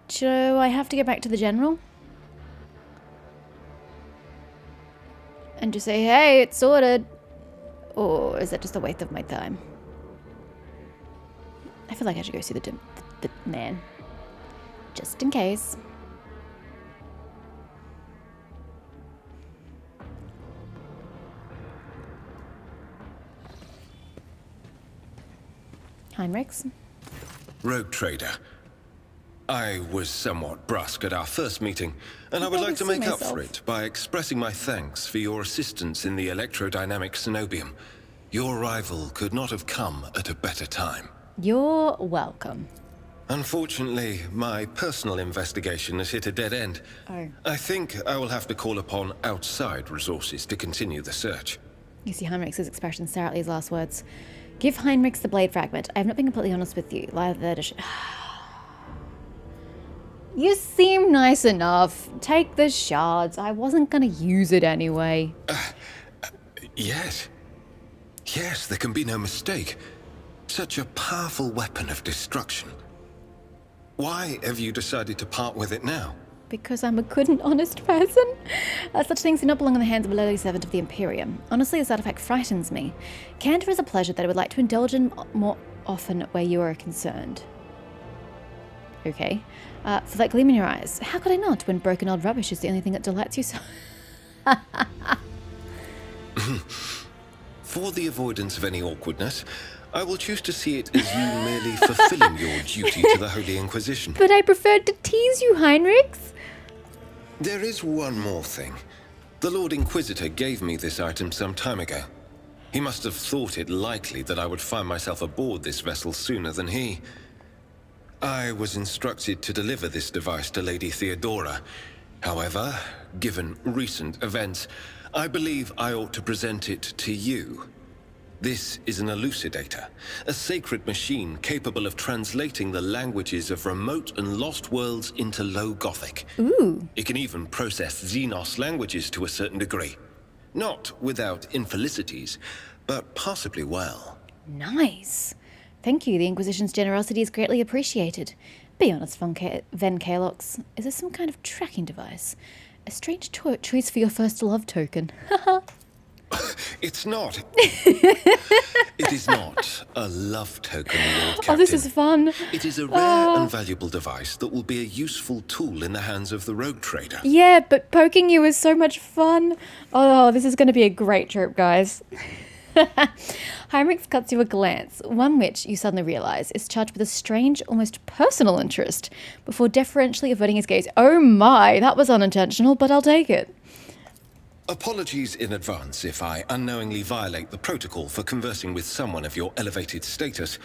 Do I have to go back to the general? And just say, hey, it's sorted. Or is that just a waste of my time? I feel like I should go see the man. Just in case. Heinrix? Rogue trader. I was somewhat brusque at our first meeting, and I would like to make up for it by expressing my thanks for your assistance in the electrodynamic cenobium. Your arrival could not have come at a better time. You're welcome. Unfortunately, my personal investigation has hit a dead end. Oh. I think I will have to call upon outside resources to continue the search. You see Heinrix's expression stare at these last words. Give Heinrix the blade fragment. I have not been completely honest with you. Lie there to You seem nice enough. Take the shards. I wasn't going to use it anyway. Yes. Yes, there can be no mistake. Such a powerful weapon of destruction. Why have you decided to part with it now? Because I'm a good and honest person. Such things do not belong in the hands of a lowly servant of the Imperium. Honestly, this artifact frightens me. Candor is a pleasure that I would like to indulge in more often where you are concerned. Okay. For that gleam in your eyes, how could I not when broken old rubbish is the only thing that delights you so... For the avoidance of any awkwardness, I will choose to see it as you merely fulfilling your duty to the Holy Inquisition. But I preferred to tease you, Heinrix. There is one more thing. The Lord Inquisitor gave me this item some time ago. He must have thought it likely that I would find myself aboard this vessel sooner than he. I was instructed to deliver this device to Lady Theodora. However, given recent events, I believe I ought to present it to you. This is an elucidator, a sacred machine capable of translating the languages of remote and lost worlds into Low Gothic. Ooh. It can even process Xenos languages to a certain degree. Not without infelicities, but possibly well. Nice. Thank you. The Inquisition's generosity is greatly appreciated. Be honest, Ven Calox. Is this some kind of tracking device? A strange choice for your first love token. Haha. It's not. It is not a love token, Lord Captain. Oh, this is fun. It is a rare and valuable device that will be a useful tool in the hands of the rogue trader. Yeah, but poking you is so much fun. Oh, this is going to be a great trip, guys. Heinrix cuts you a glance, one which, you suddenly realise, is charged with a strange, almost personal interest, before deferentially averting his gaze. Oh my, that was unintentional, but I'll take it. Apologies in advance if I unknowingly violate the protocol for conversing with someone of your elevated status.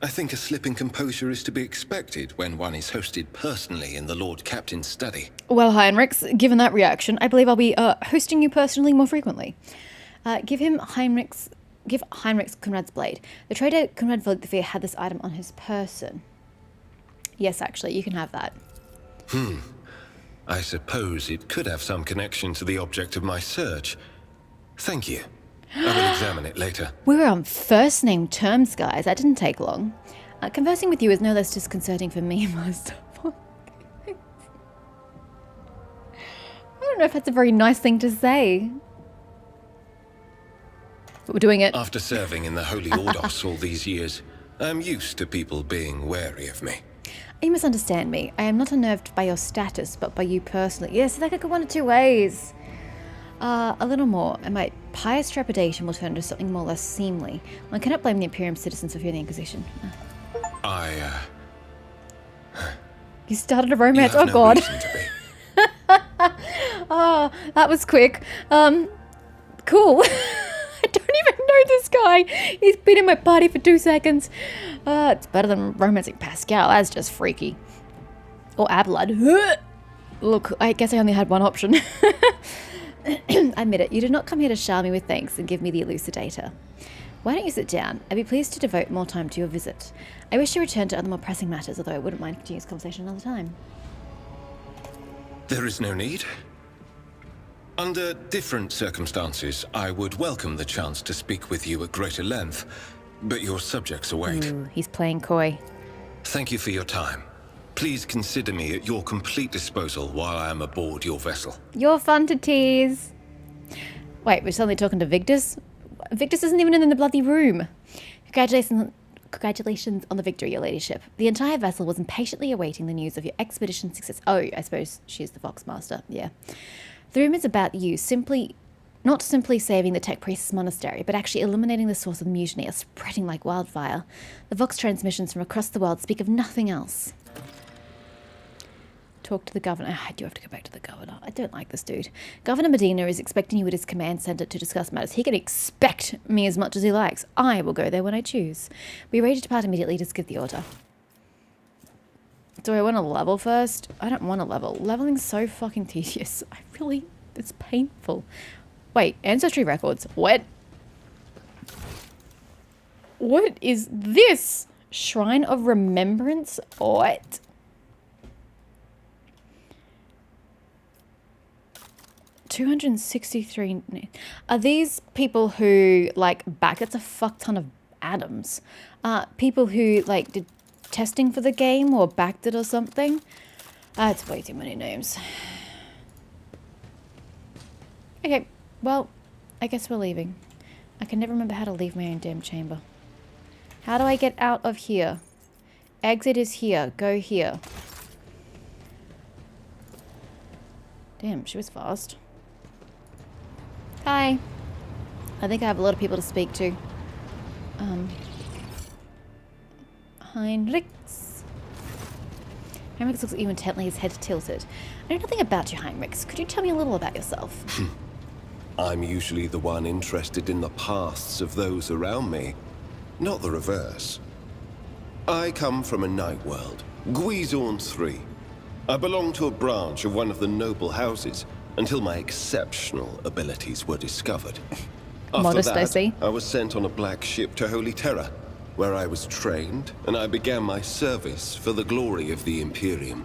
I think a slip in composure is to be expected when one is hosted personally in the Lord Captain's study. Well, Heinrix, given that reaction, I believe I'll be hosting you personally more frequently. Give Heinrix Conrad's blade. The trader Conrad Volkvir had this item on his person. Yes, actually, you can have that. I suppose it could have some connection to the object of my search. Thank you. I will examine it later. We're on first name terms, guys. That didn't take long. Conversing with you is no less disconcerting for me, Master. I don't know if that's a very nice thing to say. But we're doing it. After serving in the Holy Ordos all these years, I'm used to people being wary of me. You misunderstand me. I am not unnerved by your status, but by you personally. Yes, that could go one of two ways. A little more, and my pious trepidation will turn into something more or less seemly. One cannot blame the Imperium citizens for fearing the Inquisition. You started a romance. You have oh no God. reason to be. Oh, that was quick. Cool. I don't even know this guy. He's been in my party for 2 seconds. It's better than romancing Pascal. That's just freaky. Or Abelard. Look, I guess I only had one option. Admit it, you did not come here to shower me with thanks and give me the elucidator. Why don't you sit down? I'd be pleased to devote more time to your visit. I wish to return to other more pressing matters, although I wouldn't mind continuing this conversation another time. There is no need. Under different circumstances, I would welcome the chance to speak with you at greater length, but your subjects await. Ooh, he's playing coy. Thank you for your time. Please consider me at your complete disposal while I am aboard your vessel. You're fun to tease. Wait, we're suddenly talking to Victus? Victus isn't even in the bloody room. Congratulations on the victory, your ladyship. The entire vessel was impatiently awaiting the news of your expedition's success. Oh, I suppose she's the Foxmaster, yeah. The rumors about you not simply saving the Tech Priest's monastery, but actually eliminating the source of the mutiny are spreading like wildfire. The Vox transmissions from across the world speak of nothing else. Talk to the governor. I do have to go back to the governor. I don't like this dude. Governor Medina is expecting you at his command center to discuss matters. He can expect me as much as he likes. I will go there when I choose. Be ready to depart immediately. Just give the order. Do I want to level first? I don't want to level. Leveling's so fucking tedious. It's painful. Wait, ancestry records. What? What is this? Shrine of Remembrance? What? $263. Are these people who, like, that's a fuck ton of atoms? People who, like, did testing for the game or backed it or something? It's way too many names. Okay, well, I guess we're leaving. I can never remember how to leave my own damn chamber. How do I get out of here? Exit is here. Go here. Damn, she was fast. Hi. I think I have a lot of people to speak to. Heinrix. Heinrix looks at you intently, his head tilted. I know nothing about you, Heinrix. Could you tell me a little about yourself? I'm usually the one interested in the pasts of those around me, not the reverse. I come from a night world, Guizorn 3. I belong to a branch of one of the noble houses, until my exceptional abilities were discovered. After that, I was sent on a black ship to Holy Terra, where I was trained, and I began my service for the glory of the Imperium.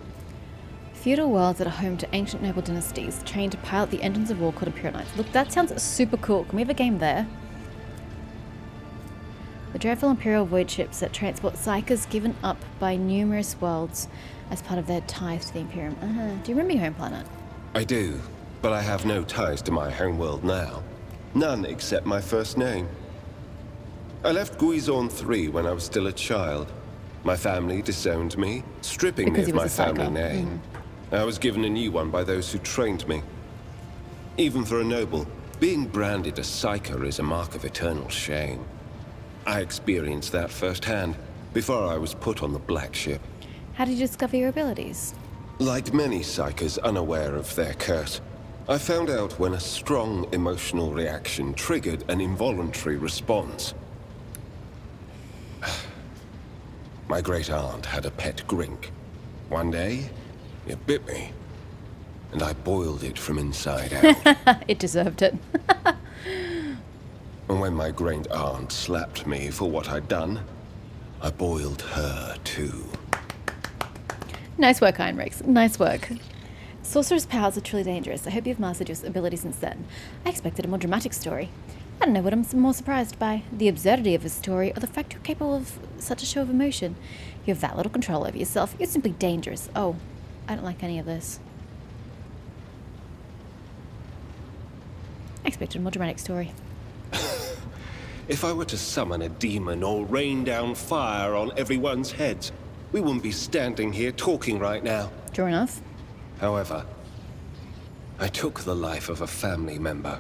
Feudal worlds that are home to ancient noble dynasties, trained to pilot the engines of war called Imperial Knights. Look, that sounds super cool. Can we have a game there? The dreadful Imperial void ships that transport psychers given up by numerous worlds as part of their ties to the Imperium. Do you remember your home planet? I do. But I have no ties to my homeworld now. None except my first name. I left Guizorn 3 when I was still a child. My family disowned me, stripping me of my family name. I was given a new one by those who trained me. Even for a noble, being branded a psyker is a mark of eternal shame. I experienced that firsthand before I was put on the black ship. How did you discover your abilities? Like many psykers unaware of their curse, I found out when a strong emotional reaction triggered an involuntary response. My great-aunt had a pet grink. One day, it bit me, and I boiled it from inside out. It deserved it. And when my great-aunt slapped me for what I'd done, I boiled her too. Nice work, Heinrix. Nice work. Sorcerer's powers are truly dangerous. I hope you've mastered your ability since then. I expected a more dramatic story. I don't know what I'm more surprised by. The absurdity of a story, or the fact you're capable of such a show of emotion. You have that little control over yourself. You're simply dangerous. Oh, I don't like any of this. I expected a more dramatic story. If I were to summon a demon or rain down fire on everyone's heads, we wouldn't be standing here talking right now. True enough. However, I took the life of a family member.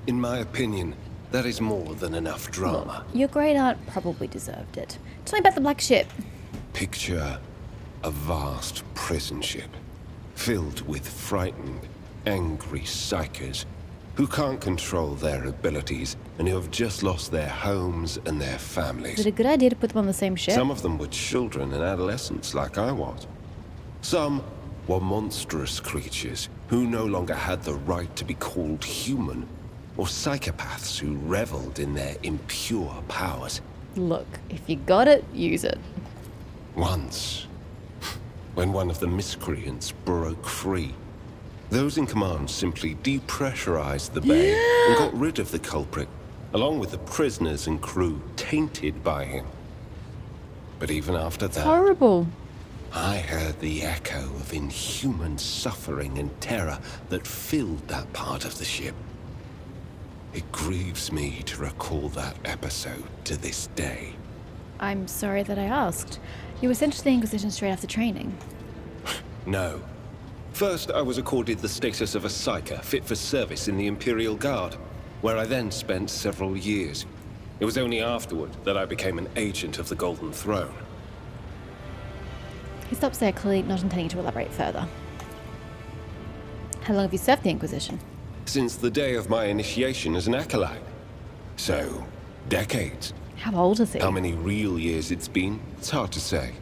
In my opinion, that is more than enough drama. Look, your great-aunt probably deserved it. Tell me about the black ship. Picture a vast prison ship, filled with frightened, angry psykers who can't control their abilities and who have just lost their homes and their families. Is it a good idea to put them on the same ship? Some of them were children and adolescents like I was. Some were monstrous creatures who no longer had the right to be called human, or psychopaths who reveled in their impure powers. Look, if you got it, use it. Once, when one of the miscreants broke free, those in command simply depressurized the bay and got rid of the culprit, along with the prisoners and crew tainted by him. But even after that, Horrible. I heard the echo of inhuman suffering and terror that filled that part of the ship. It grieves me to recall that episode to this day. I'm sorry that I asked. You were sent to the Inquisition straight after training. No. First, I was accorded the status of a psyker fit for service in the Imperial Guard, where I then spent several years. It was only afterward that I became an agent of the Golden Throne. He stops there, clearly not intending to elaborate further. How long have you served the Inquisition? Since the day of my initiation as an acolyte. So, decades. How old is he? How many real years it's been, it's hard to say.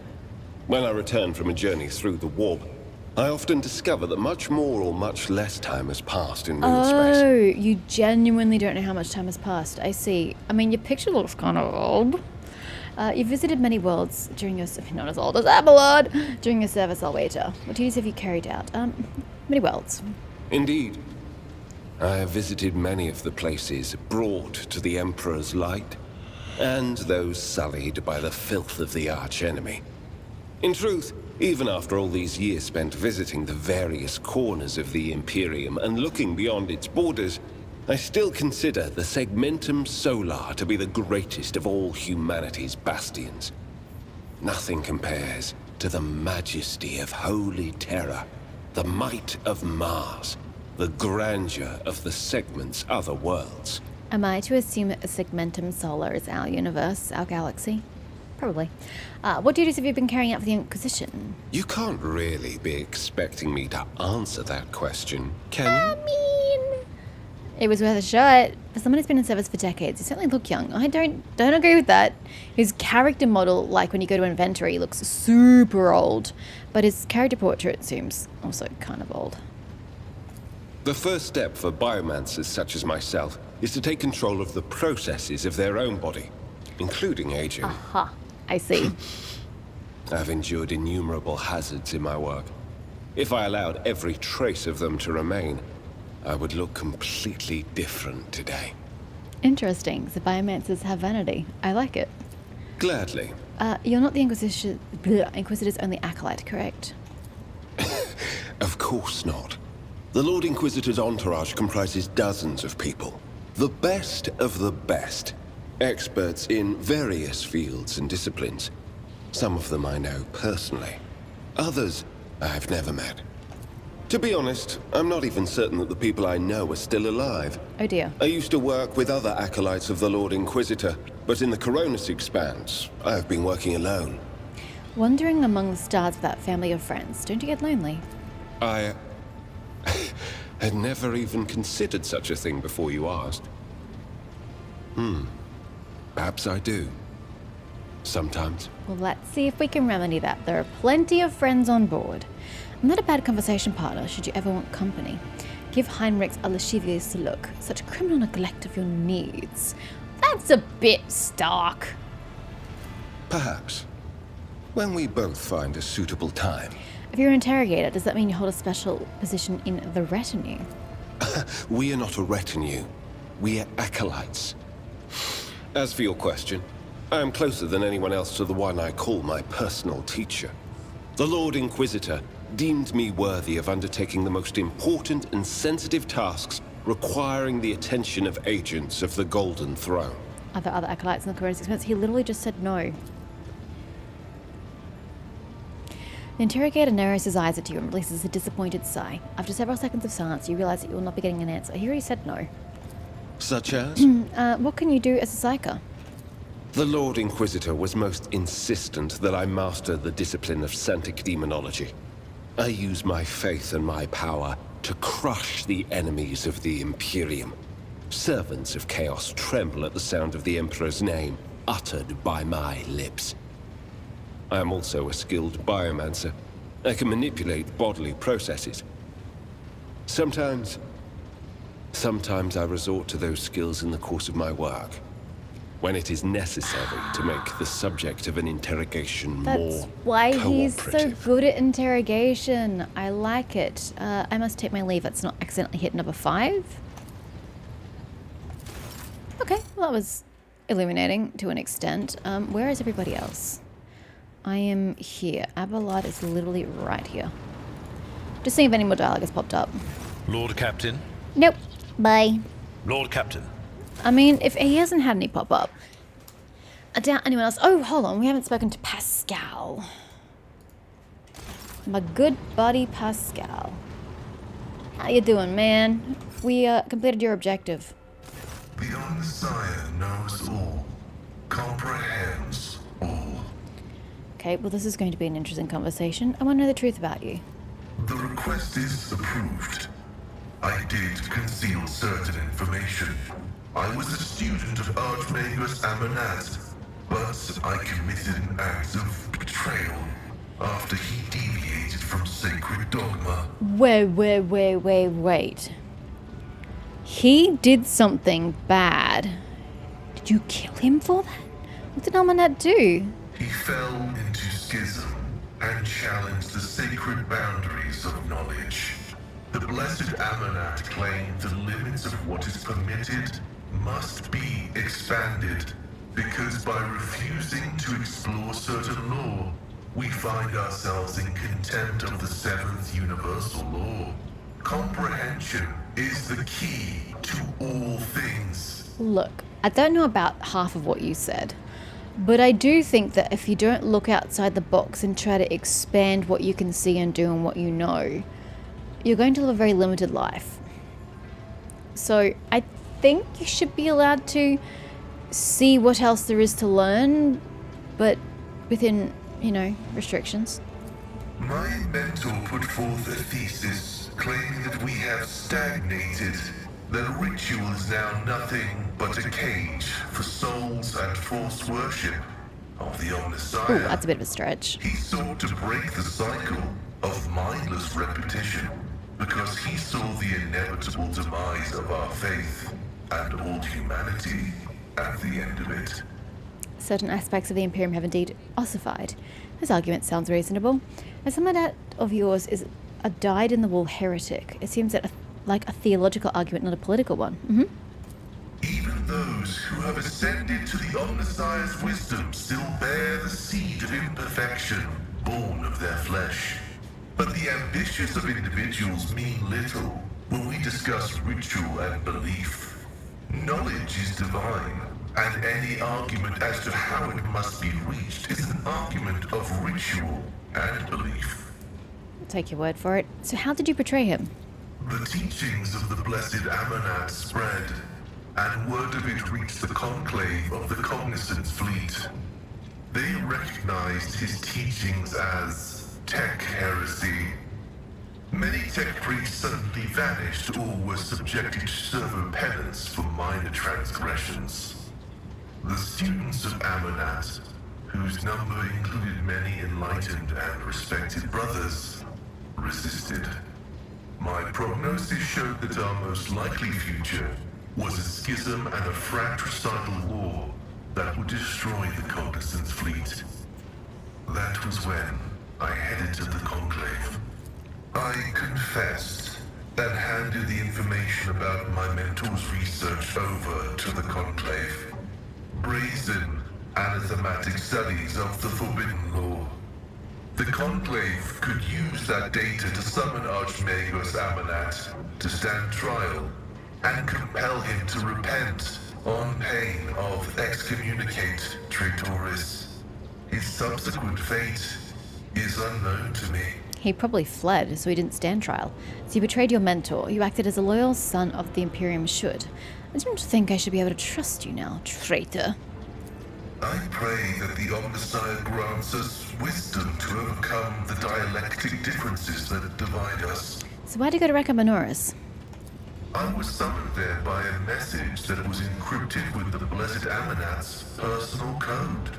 When I return from a journey through the warp, I often discover that much more or much less time has passed in real space. Oh, you genuinely don't know how much time has passed. I see. I mean, your picture looks kind of old. You visited many worlds during your... Not as old as Abelard. During your service, I'll wager. What duties have you carried out? Many worlds. Indeed. I have visited many of the places brought to the Emperor's light, and those sullied by the filth of the archenemy. In truth, even after all these years spent visiting the various corners of the Imperium and looking beyond its borders, I still consider the Segmentum Solar to be the greatest of all humanity's bastions. Nothing compares to the majesty of Holy Terra, the might of Mars, the grandeur of the Segment's other worlds. Am I to assume that Segmentum Solar is our universe, our galaxy? Probably. What duties have you been carrying out for the Inquisition? You can't really be expecting me to answer that question, can you? It was worth a shot. For someone who's been in service for decades, you certainly look young. I don't agree with that. His character model, like when you go to inventory, looks super old. But his character portrait seems also kind of old. The first step for biomancers such as myself is to take control of the processes of their own body, including aging. Aha, I see. I've endured innumerable hazards in my work. If I allowed every trace of them to remain, I would look completely different today. Interesting. The biomancers have vanity. I like it. Gladly. You're not the Inquisitor's only acolyte, correct? Of course not. The Lord Inquisitor's entourage comprises dozens of people. The best of the best. Experts in various fields and disciplines. Some of them I know personally. Others I've never met. To be honest, I'm not even certain that the people I know are still alive. Oh dear. I used to work with other acolytes of the Lord Inquisitor, but in the Koronus Expanse, I've been working alone. Wandering among the stars with that family of friends, don't you get lonely? I had never even considered such a thing before you asked. Perhaps I do. Sometimes. Well, let's see if we can remedy that. There are plenty of friends on board. I'm not a bad conversation partner, should you ever want company. Give Heinrix a lascivious look. Such criminal neglect of your needs. That's a bit stark. Perhaps. When we both find a suitable time. If you're an interrogator, does that mean you hold a special position in the retinue? We are not a retinue. We are acolytes. As for your question, I am closer than anyone else to the one I call my personal teacher. The Lord Inquisitor deemed me worthy of undertaking the most important and sensitive tasks requiring the attention of agents of the Golden Throne. Are there other acolytes in the Koronus Expanse? He literally just said no. The interrogator narrows his eyes at you and releases a disappointed sigh. After several seconds of silence, you realize that you will not be getting an answer. He already said no. Such as? What can you do as a psyker? The Lord Inquisitor was most insistent that I master the discipline of Santic Demonology. I use my faith and my power to crush the enemies of the Imperium. Servants of Chaos tremble at the sound of the Emperor's name, uttered by my lips. I am also a skilled biomancer. I can manipulate bodily processes. Sometimes I resort to those skills in the course of my work, when it is necessary to make the subject of an interrogation more That's why he's so cooperative. good at interrogation. I like it. I must take my leave. Let's not accidentally hit number 5. Okay, well that was illuminating to an extent. Where is everybody else? I am here. Abelard is literally right here. Just seeing if any more dialogue has popped up. Lord Captain? Nope. Bye. Lord Captain. I mean, if he hasn't had any pop up, I doubt anyone else. Oh, hold on. We haven't spoken to Pascal. My good buddy Pascal. How you doing, man? We completed your objective. The Messiah knows all, comprehends all. Okay, well, this is going to be an interesting conversation. I want to know the truth about you. The request is approved. I did conceal certain information. I was a student of Archmagus Amanat, but I committed an act of betrayal after he deviated from sacred dogma. Wait. He did something bad. Did you kill him for that? What did Amanat do? He fell into schism and challenged the sacred boundaries of knowledge. The blessed Amanat claimed the limits of what is permitted must be expanded, because by refusing to explore certain law, we find ourselves in contempt of the seventh universal law. Comprehension is the key to all things. Look, I don't know about half of what you said, but I do think that if you don't look outside the box and try to expand what you can see and do and what you know, you're going to live a very limited life. So I think you should be allowed to see what else there is to learn, but within, restrictions. My mentor put forth a thesis claiming that we have stagnated, that ritual is now nothing but a cage for souls and forced worship of the Omnissiah. Ooh, that's a bit of a stretch. He sought to break the cycle of mindless repetition because he saw the inevitable demise of our faith and all humanity at the end of it. Certain aspects of the Imperium have indeed ossified. This argument sounds reasonable. As someone of yours is a dyed-in-the-wool heretic, it seems that like a theological argument, not a political one. Even those who have ascended to the Omnissiah's wisdom still bear the seed of imperfection born of their flesh. But the ambitions of individuals mean little when we discuss ritual and belief. Knowledge is divine, and any argument as to how it must be reached is an argument of ritual and belief. I'll take your word for it. So how did you betray him? The teachings of the blessed Amanat spread, and word of it reached the conclave of the Cognizance fleet. They recognized his teachings as tech heresy. Many tech priests suddenly vanished or were subjected to servo penance for minor transgressions. The students of Amanat, whose number included many enlightened and respected brothers, resisted. My prognosis showed that our most likely future was a schism and a fratricidal war that would destroy the Cognizance fleet. That was when I headed to the Conclave. I confessed and handed the information about my mentor's research over to the Conclave. Brazen, anathematic studies of the Forbidden Law. The Conclave could use that data to summon Archmagus Amanat to stand trial and compel him to repent on pain of excommunicate traitoris. His subsequent fate is unknown to me. He probably fled, so he didn't stand trial. So you betrayed your mentor. You acted as a loyal son of the Imperium should. I don't think I should be able to trust you now, traitor. I pray that the Omnissiah grants us wisdom to overcome the dialectic differences that divide us. So why'd you go to Recamanoris? I was summoned there by a message that was encrypted with the blessed Amanat's personal code,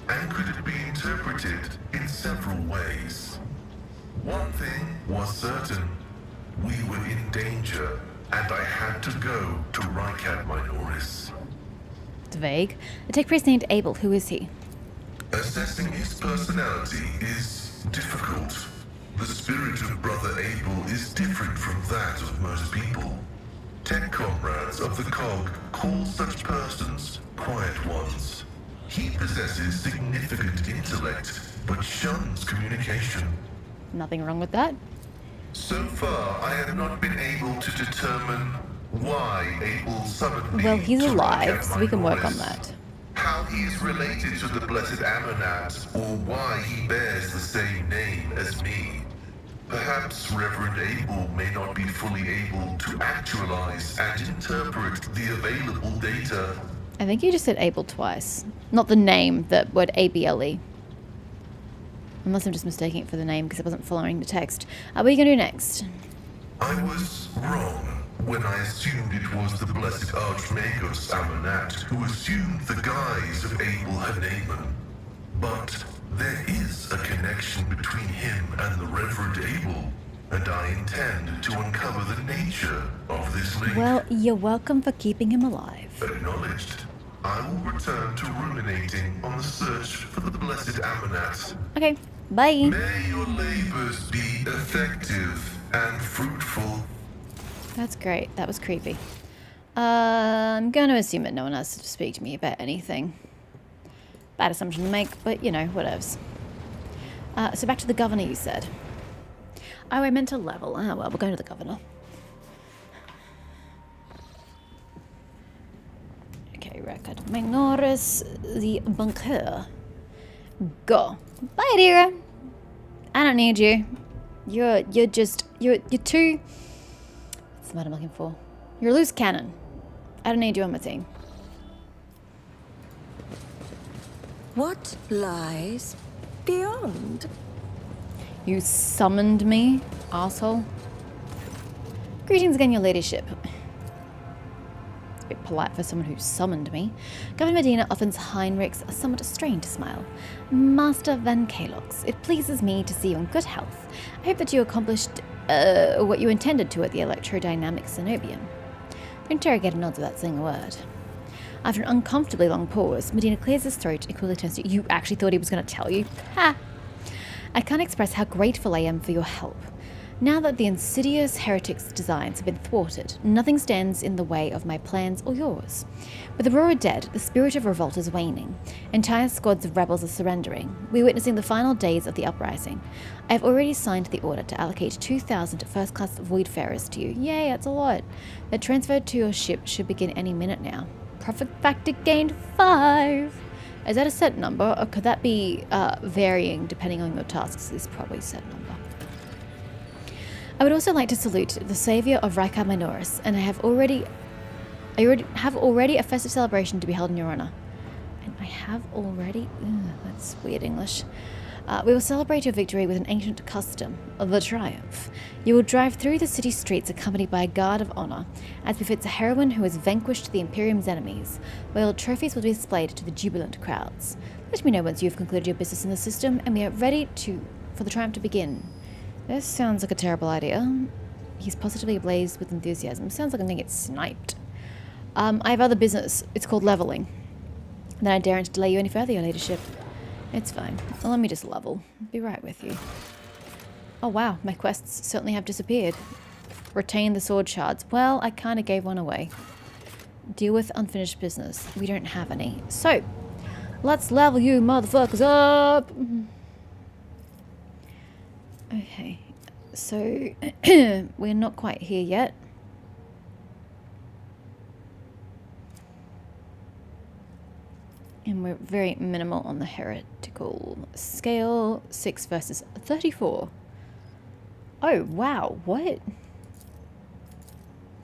and could it be interpreted in several ways. One thing was certain. We were in danger, and I had to go to Rycat Minoris. It's vague. The tech priest named Abel. Who is he? Assessing his personality is difficult. The spirit of Brother Abel is different from that of most people. Tech comrades of the Cog call such persons quiet ones. He possesses significant intellect, but shuns communication. Nothing wrong with that. So far, I have not been able to determine why Abel summoned me. Well, he's to alive, Rikam so we can work on Minoris. that. How he is related to the Blessed Ammernat, or why he bears the same name as me. Perhaps Reverend Abel may not be fully able to actualize and interpret the available data. I think you just said able twice. Not the name, the word ABLE. Unless I'm just mistaking it for the name because I wasn't following the text. What are you going to do next? I was wrong when I assumed it was the Blessed Archmagus Ammernat who assumed the guise of Abel Haneman. But there is a connection between him and the Reverend Abel, and I intend to uncover the nature of this link. Well, you're welcome for keeping him alive. Acknowledged. I will return to ruminating on the search for the Blessed Ammernat. Okay, bye. May your labors be effective and fruitful. That's great. That was creepy. I'm going to assume that no one has to speak to me about anything. Bad assumption to make, but you know, whatevs. So back to the governor, you said. Oh, I meant to level. Ah, well, we're going to the governor. Okay, record. Minoris the bunker. Go. Bye, dear. I don't need you. You're too... What's the word I'm looking for? You're a loose cannon. I don't need you on my team. What lies beyond? You summoned me, asshole. Greetings again, your ladyship. It's a bit polite for someone who summoned me. Governor Medina offers Heinrix a somewhat strange smile. Master Van Calox, it pleases me to see you in good health. I hope that you accomplished what you intended to at the electrodynamic Cenobium. The interrogator nods without saying a word. After an uncomfortably long pause, Medina clears his throat and quickly turns to you. You actually thought he was going to tell you? Ha! I can't express how grateful I am for your help. Now that the insidious heretic's designs have been thwarted, nothing stands in the way of my plans or yours. With Aurora dead, the spirit of revolt is waning. Entire squads of rebels are surrendering. We're witnessing the final days of the uprising. I have already signed the order to allocate 2,000 first-class voidfarers to you. Yay, that's a lot. The transfer to your ship should begin any minute now. Profit factor gained 5. Is that a set number, or could that be varying depending on your tasks? It's probably a set number. I would also like to salute the savior of Rikam Minoris, and I have already a festive celebration to be held in your honor. And I have already? Ugh, that's weird English. We will celebrate your victory with an ancient custom, the triumph. You will drive through the city streets accompanied by a guard of honor, as befits a heroine who has vanquished the Imperium's enemies, while trophies will be displayed to the jubilant crowds. Let me know once you have concluded your business in the system, and we are ready for the triumph to begin. This sounds like a terrible idea. He's positively ablaze with enthusiasm. Sounds like I'm going to get sniped. I have other business. It's called leveling. Then I daren't delay you any further, your ladyship. It's fine. Well, let me just level. Be right with you. Oh wow, my quests certainly have disappeared. Retain the sword shards. Well, I kind of gave one away. Deal with unfinished business. We don't have any. So, let's level you motherfuckers up! Okay, so we're not quite here yet. And we're very minimal on the heretical scale. 6 versus 34. Oh, wow. What?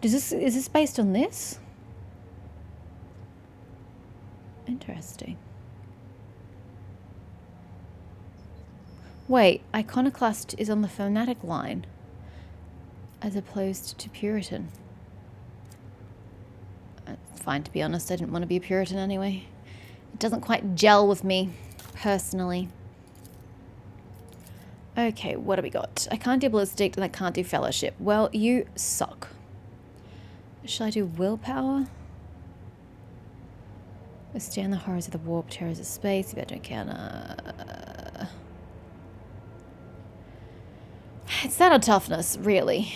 Is this based on this? Interesting. Wait, Iconoclast is on the fanatic line as opposed to Puritan. It's fine, to be honest. I didn't want to be a Puritan anyway. It doesn't quite gel with me, personally. Okay, what do we got? I can't do ballistic and I can't do fellowship. Well, you suck. Shall I do willpower? Withstand the horrors of the warp, terrors of space. You better encounter. It's that or toughness, really.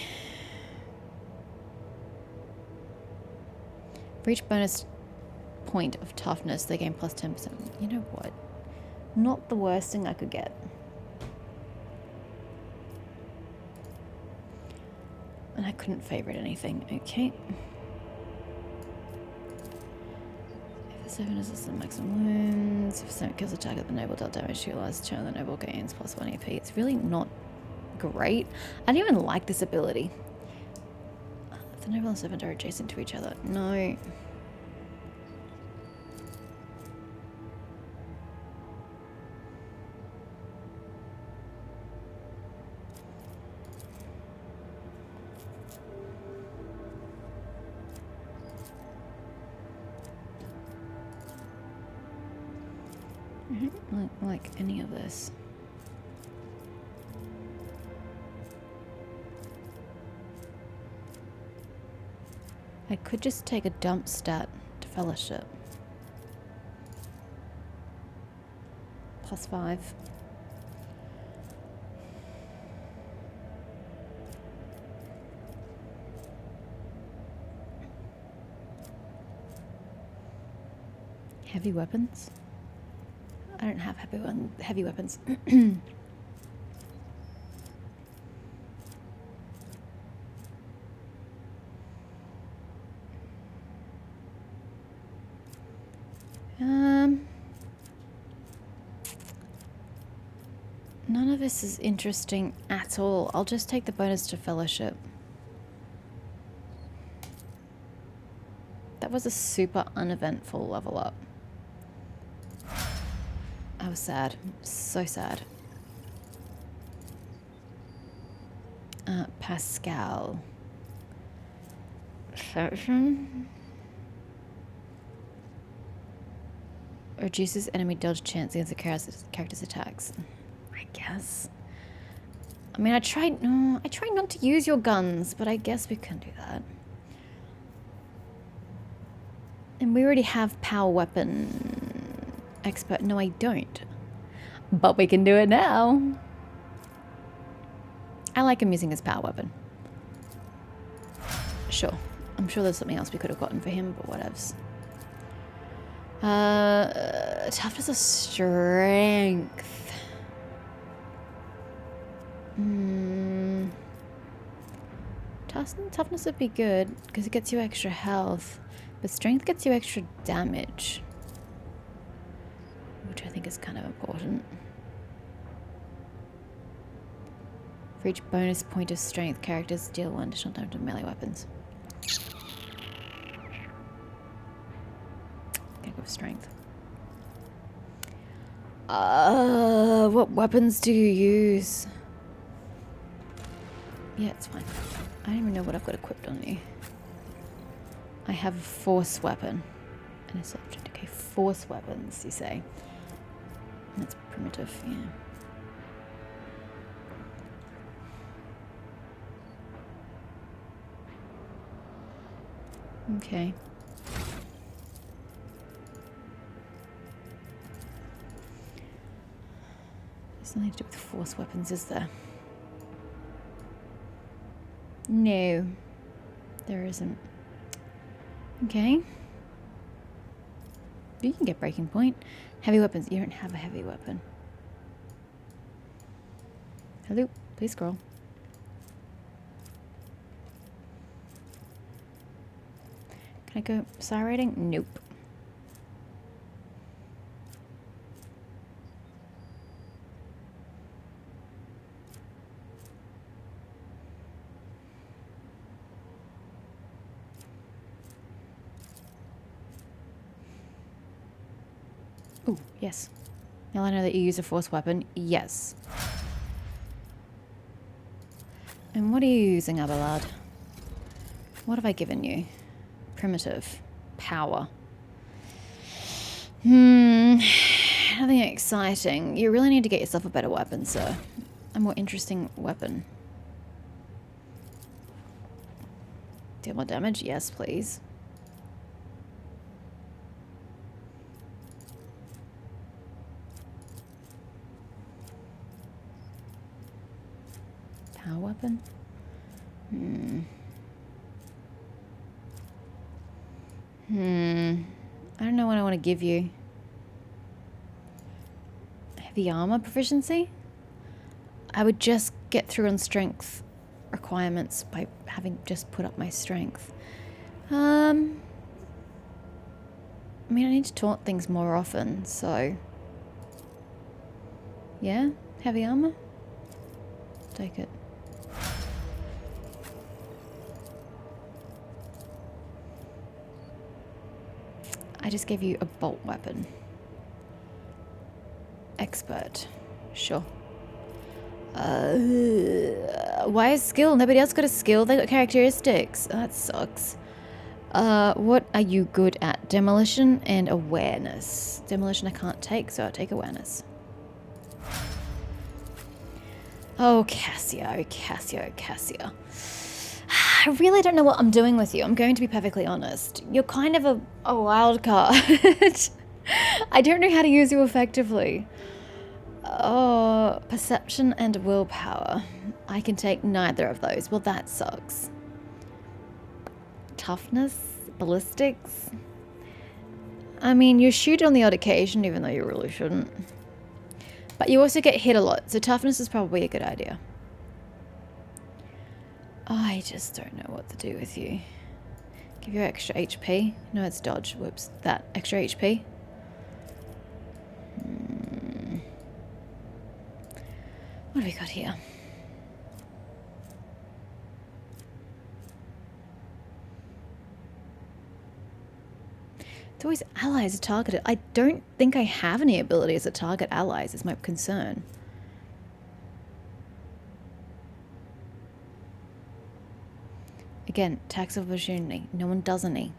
Breach bonus point of toughness, they gain plus 10%. You know what? Not the worst thing I could get. And I couldn't favorite anything. Okay. If the 7 is the maximum wounds, if 7 kills a target, the noble dealt damage to your last turn, the noble gains plus 1 AP. It's really not great. I don't even like this ability. The noble and 7 are adjacent to each other. No. I don't like any of this. I could just take a dump stat to fellowship. Plus 5. Heavy weapons? I don't have heavy weapons. None of this is interesting at all. I'll just take the bonus to fellowship. That was a super uneventful level up. I was sad. So sad. Pascal. Section. Reduces enemy dodge chance against the character's attacks. I guess. I mean, I tried not to use your guns, but I guess we can do that. And we already have power weapon expert. No, I don't. But we can do it now. I like him using his power weapon. Sure. I'm sure there's something else we could have gotten for him, but whatevs. Toughness or strength? Toughness would be good because it gets you extra health, but strength gets you extra damage, which I think is kind of important. For each bonus point of strength, characters deal 1 additional damage to melee weapons. Gonna go with strength. What weapons do you use? Yeah, it's fine. I don't even know what I've got equipped on you. I have a force weapon and a subject. Okay, force weapons, you say. That's primitive, yeah. Okay. There's nothing to do with force weapons, is there? No, there isn't. Okay. You can get breaking point. Heavy weapons. You don't have a heavy weapon. Hello, please scroll. Can I go star rating? Nope. Oh, yes. Now I know that you use a force weapon. Yes. And what are you using, Abelard? What have I given you? Primitive. Power. Nothing exciting. You really need to get yourself a better weapon, sir. A more interesting weapon. Deal more damage? Yes, please. Power weapon? I don't know what I want to give you. Heavy armor proficiency? I would just get through on strength requirements by having just put up my strength. I mean, I need to taunt things more often, so... Yeah? Heavy armor? Take it. I just gave you a bolt weapon. Expert. Sure. Why is skill? Nobody else got a skill. They got characteristics. Oh, that sucks. What are you good at? Demolition and awareness. Demolition I can't take, so I'll take awareness. Oh, Cassia, Cassia. I really don't know what I'm doing with you. I'm going to be perfectly honest. You're kind of a wild card. I don't know how to use you effectively. Oh, perception and willpower. I can take neither of those. Well, that sucks. Toughness? Ballistics? I mean, you shoot on the odd occasion, even though you really shouldn't. But you also get hit a lot, so toughness is probably a good idea. I just don't know what to do with you. Give you extra HP? No, it's dodge. Whoops. That extra HP? What have we got here? It's always allies are targeted. I don't think I have any abilities that target allies, is my concern. Again, tax of opportunity. No one does any.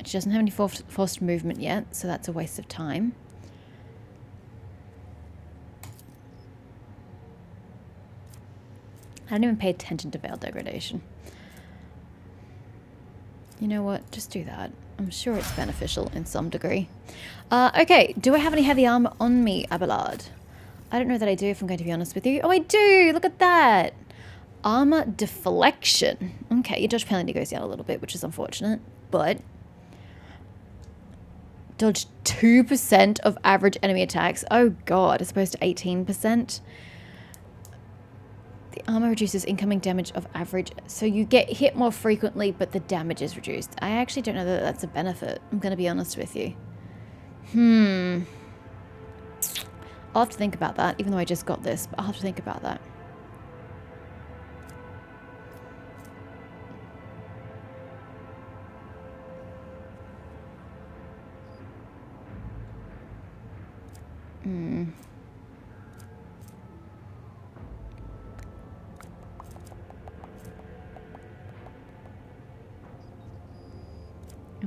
She doesn't have any forced movement yet, so that's a waste of time. I don't even pay attention to veil degradation. You know what? Just do that. I'm sure it's beneficial in some degree. Okay, do I have any heavy armor on me, Abelard? I don't know that I do, if I'm going to be honest with you. Oh, I do! Look at that! Armor deflection. Okay, your dodge penalty goes down a little bit, which is unfortunate, but... Dodge 2% of average enemy attacks. Oh god, as opposed to 18%. The armor reduces incoming damage of average. So you get hit more frequently, but the damage is reduced. I actually don't know that that's a benefit. I'm going to be honest with you. I'll have to think about that, even though I just got this. But I'll have to think about that.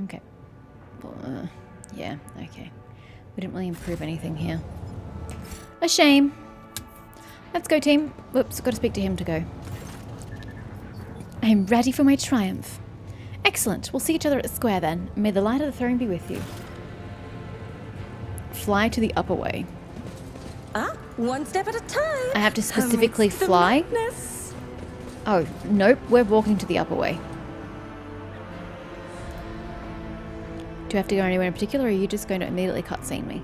Okay. Well, yeah, okay. We didn't really improve anything here. A shame. Let's go, team. Whoops, got to speak to him to go. I am ready for my triumph. Excellent. We'll see each other at the square then. May the light of the throne be with you. Fly to the upper way. Ah, one step at a time. I have to specifically fly? Oh, nope. We're walking to the upper way. Do I have to go anywhere in particular, or are you just going to immediately cutscene me?